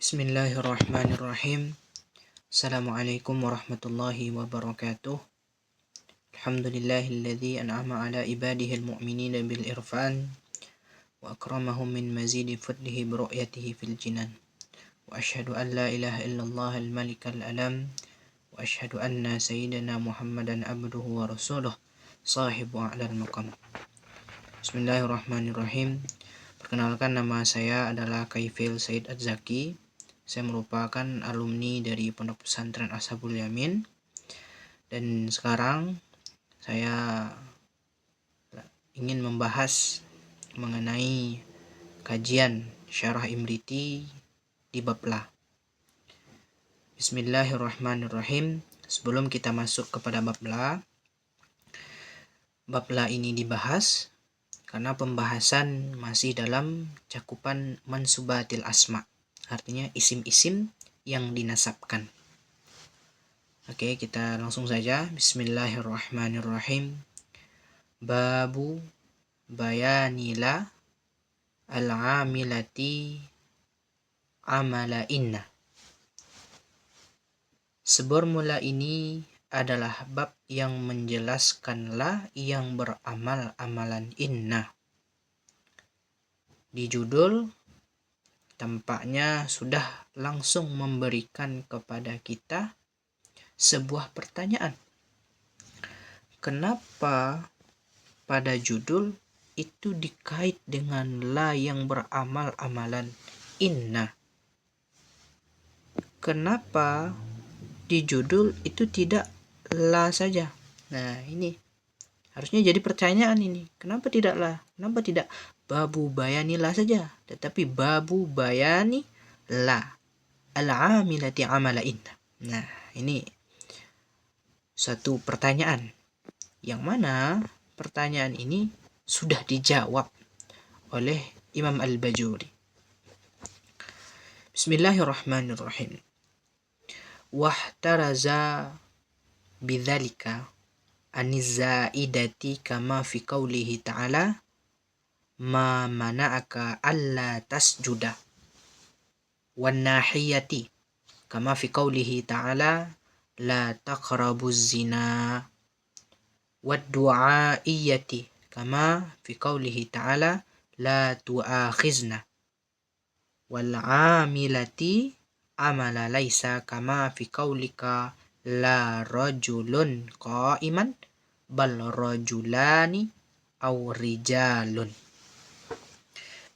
Bismillahirrahmanirrahim. Assalamualaikum warahmatullahi wabarakatuh. Alhamdulillahilladzi an'ama ala ibadihi almu'minina bil irfan wa akramahum min mazidi fadlihi bi ru'yatihi fil jinan. Wa asyhadu an la ilaha illallah al-malik al-alam wa asyhadu anna sayyidina Muhammadan abduhu wa rasuluh sahibu a'lal maqam. Bismillahirrahmanirrahim. Perkenalkan, nama saya adalah Kaifil Said Az-Zaki. Saya merupakan alumni dari Pondok Pesantren Ashabul Yamin, dan sekarang saya ingin membahas mengenai kajian Syarah Imriti di bab la. Bismillahirrahmanirrahim. Sebelum kita masuk kepada bab la ini dibahas karena pembahasan masih dalam cakupan mansubatil asma'. Artinya isim-isim yang dinasabkan. Oke, kita langsung saja. Bismillahirrahmanirrahim. Babu bayanila al-amilati amala inna. Sebermula ini adalah bab yang menjelaskanlah yang beramal amalan inna. Di judul tampaknya sudah langsung memberikan kepada kita sebuah pertanyaan. Kenapa pada judul itu dikait dengan la yang beramal amalan inna? Kenapa di judul itu tidak la saja? Nah, ini harusnya jadi pertanyaan ini. Kenapa tidak la? Kenapa tidak babu bayani la saja, tetapi babu bayani la al-amilati amala inna? Nah, ini satu pertanyaan yang mana pertanyaan ini sudah dijawab oleh Imam Al-Bajuri. Bismillahirrahmanirrahim. Wahtaraza bidzalika anizaidati kama fi qaulihi ta'ala ma mana'aka alla tasjuda wan nahiyati kama fi qaulihi ta'ala la taqrabuz zina wad du'aiyati kama fi qaulihi ta'ala la tu'akhizna wal 'amilati amala laisa kama fi qaulika la rajulun qa'iman bal rajulani aw rijalun.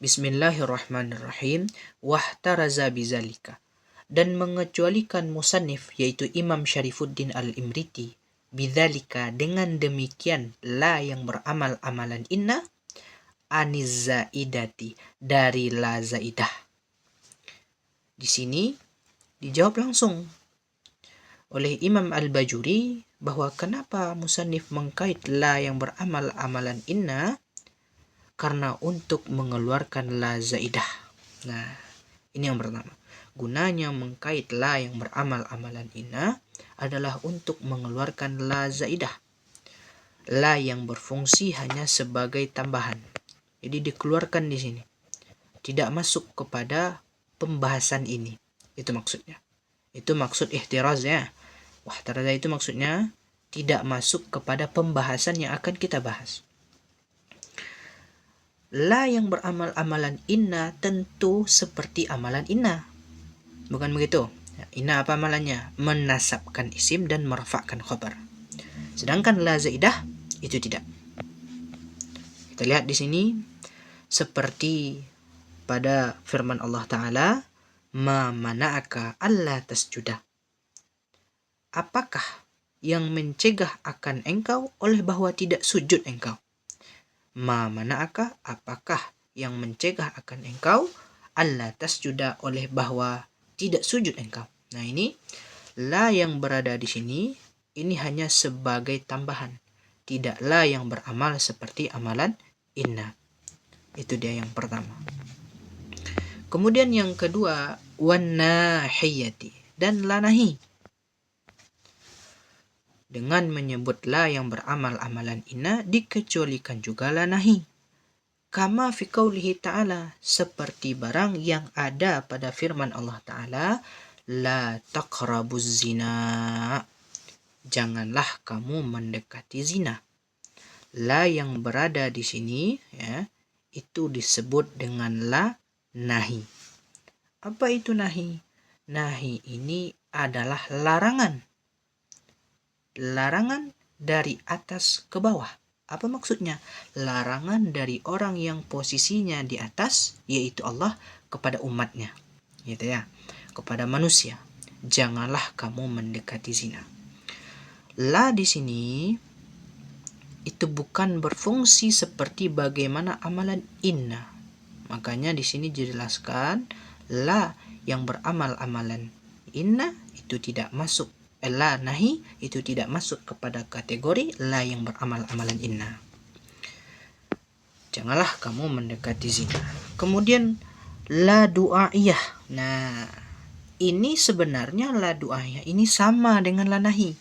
Bismillahirrahmanirrahim. Wahtaraza bizalika, dan mengecualikan musannif yaitu Imam Syarifuddin Al-Imriti bidzalika, dengan demikian la yang beramal amalan inna, aniz zaidati, dari la zaidah. Di sini dijawab langsung oleh Imam Al-Bajuri bahwa kenapa musannif mengkait la yang beramal amalan inna, karena untuk mengeluarkan la zaidah. Nah, ini yang pertama. Gunanya mengkait la yang beramal amalan inna adalah untuk mengeluarkan la zaidah. La yang berfungsi hanya sebagai tambahan. Jadi dikeluarkan di sini. Tidak masuk kepada pembahasan ini. Itu maksudnya. Itu maksud ihtiraznya. Wahtaraza itu maksudnya tidak masuk kepada pembahasan yang akan kita bahas. La yang beramal amalan inna tentu seperti amalan inna. Bukan begitu? Inna apa amalannya? Menasabkan isim dan merfa'kan khabar. Sedangkan la zaidah itu tidak. Kita lihat di sini seperti pada firman Allah Ta'ala, ma mana'aka alla tasjuda. Apakah yang mencegah akan engkau oleh bahwa tidak sujud engkau? Ma mana'aka, apakah yang mencegah akan engkau alla tasjuda, oleh bahwa tidak sujud engkau. Nah, ini la yang berada di sini ini hanya sebagai tambahan, tidak la yang beramal seperti amalan inna. Itu dia yang pertama. Kemudian yang kedua, wan nahiyati, dan la nahi. Dengan menyebut la yang beramal amalan inna dikecualikan juga la nahi. Kama fi qaulihi ta'ala, seperti barang yang ada pada firman Allah Ta'ala, la taqrabuz zina, janganlah kamu mendekati zina. La yang berada di sini ya, itu disebut dengan la nahi. Apa itu nahi? Nahi ini adalah larangan. Larangan dari atas ke bawah. Apa maksudnya? Larangan dari orang yang posisinya di atas, yaitu Allah, kepada umatnya. Gitu ya. Kepada manusia. Janganlah kamu mendekati zina. La di sini itu bukan berfungsi seperti bagaimana amalan inna. Makanya di sini dijelaskan la yang beramal amalan inna itu tidak masuk, la nahi itu tidak masuk kepada kategori la yang beramal amalan inna. Janganlah kamu mendekati zina. Kemudian la du'aiyah. Nah, ini sebenarnya la du'aiyah ini sama dengan la nahi.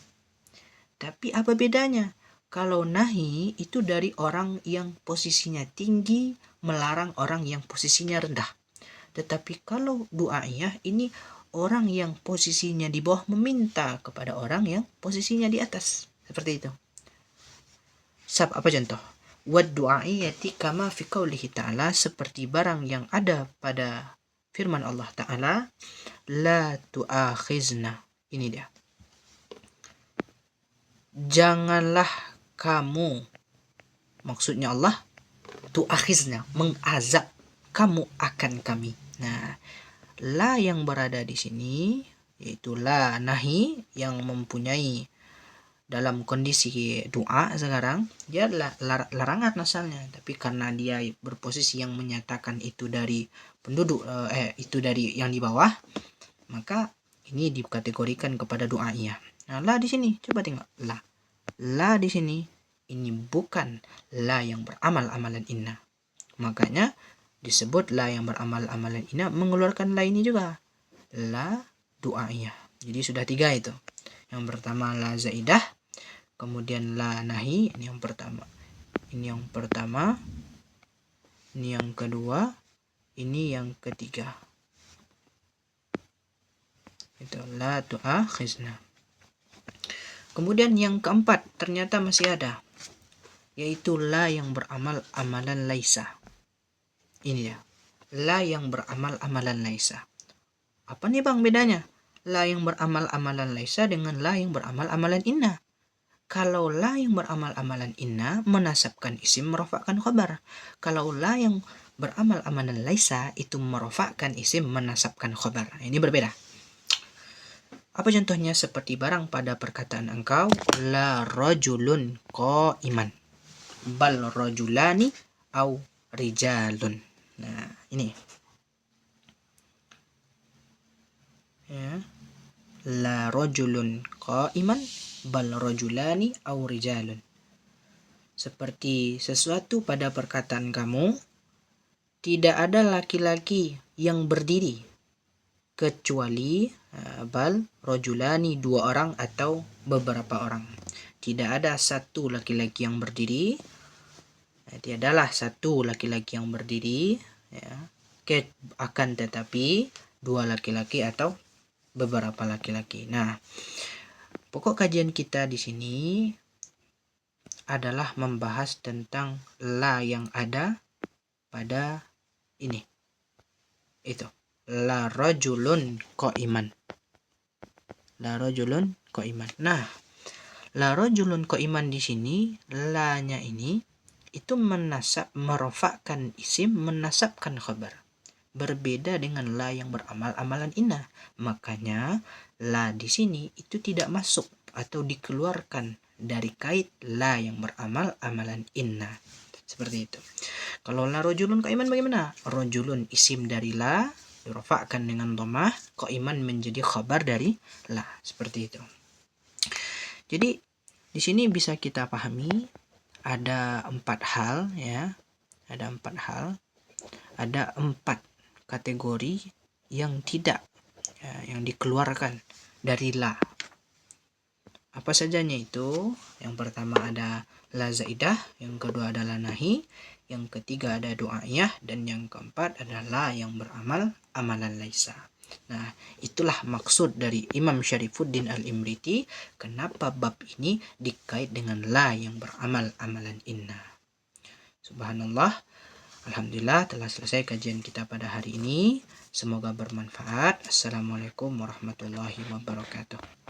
Tapi apa bedanya? Kalau nahi itu dari orang yang posisinya tinggi melarang orang yang posisinya rendah. Tetapi kalau du'aiyah ini orang yang posisinya di bawah meminta kepada orang yang posisinya di atas. Seperti itu. Apa contoh? Wad du'aiyati kama fi qaulihi ta'ala, seperti barang yang ada pada firman Allah Ta'ala, la tu'akhizna. Ini dia. Janganlah kamu, maksudnya Allah, tu'akhizna, mengazab kamu akan kami. Nah, la yang berada di sini yaitu la nahi yang mempunyai dalam kondisi doa sekarang dia larangan asalnya, tapi karena dia berposisi yang menyatakan itu dari penduduk itu dari yang di bawah, maka ini dikategorikan kepada doanya. Nah, la di sini coba tengok la di sini ini bukan la yang beramal amalan inna, makanya disebut la yang beramal amalan inna mengeluarkan la ini juga, la du'aiyah. Jadi sudah 3 itu. Yang pertama la zaidah, kemudian la nahi, ini yang pertama. Ini yang pertama. Ini yang kedua. Ini yang ketiga. Itu la tu'akhizna. Kemudian yang keempat ternyata masih ada, yaitu la yang beramal amalan laisa. Ini ya. La yang beramal amalan laisa. Apa nih Bang bedanya? La yang beramal amalan laisa dengan la yang beramal amalan inna. Kalau la yang beramal amalan inna menasabkan isim merofakkan khabar. Kalau la yang beramal amalan laisa itu merofakkan isim menasabkan khabar. Ini berbeda. Apa contohnya? Seperti barang pada perkataan engkau, la rajulun qa'iman, bal rajulani au rijalun. Nah, ini. Ya. La rajulun qa'iman bal rajulani au rijalun. Seperti sesuatu pada perkataan kamu, tidak ada laki-laki yang berdiri kecuali bal rajulani, 2 orang atau beberapa orang. Tidak ada satu laki-laki yang berdiri, tiadalah satu laki-laki yang berdiri ya, akan tetapi 2 laki-laki atau beberapa laki-laki. Nah, pokok kajian kita di sini adalah membahas tentang la yang ada pada ini. Itu. La rajulun qa'iman. La rajulun qa'iman. Nah, la rajulun qa'iman di sini, la-nya ini itu merofakkan isim, menasabkan khabar. Berbeda dengan la yang beramal amalan inna. Makanya la di sini itu tidak masuk atau dikeluarkan dari kait la yang beramal amalan inna. Seperti itu. Kalau la rajulun qa'iman bagaimana? Rajulun isim dari la dirofakkan dengan dhammah, qa'iman menjadi khabar dari la. Seperti itu. Jadi di sini bisa kita pahami ada 4 hal ya. Ada 4 hal. Ada 4 kategori yang tidak yang dikeluarkan dari la. Apa sajanya itu? Yang pertama ada la zaidah, yang kedua adalah nahi, yang ketiga ada doanya, dan yang keempat adalah yang beramal amalan laisa. Nah, itulah maksud dari Imam Syarifuddin Al-Imriti, kenapa bab ini dikait dengan la yang beramal amalan inna. Subhanallah, alhamdulillah telah selesai kajian kita pada hari ini. Semoga bermanfaat. Assalamualaikum warahmatullahi wabarakatuh.